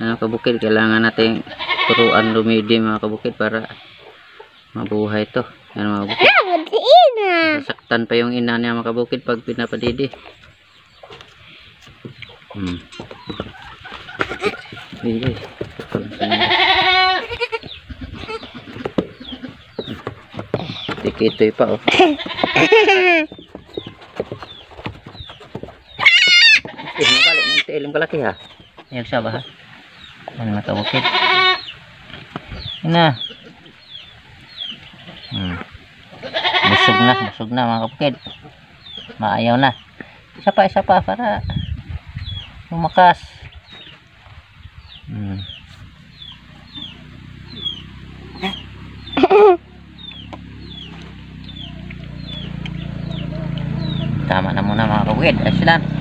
Mga kabukid, kailangan natin turuan lumidi mga kabukid para mabuhay to. Yan mga kabukid. Sasaktan pa yung ina niya mga kabukid pag pinapadidi. Bigay. Tikitoy pa oh. Ilang kalaki ha. Ayan siya ba ha? Ayan mga kabukid. Ayan na. Busog na mga kabukid. Maayaw na. Isa pa para lumakas. Tama na muna mga kabukid. Ayos lang.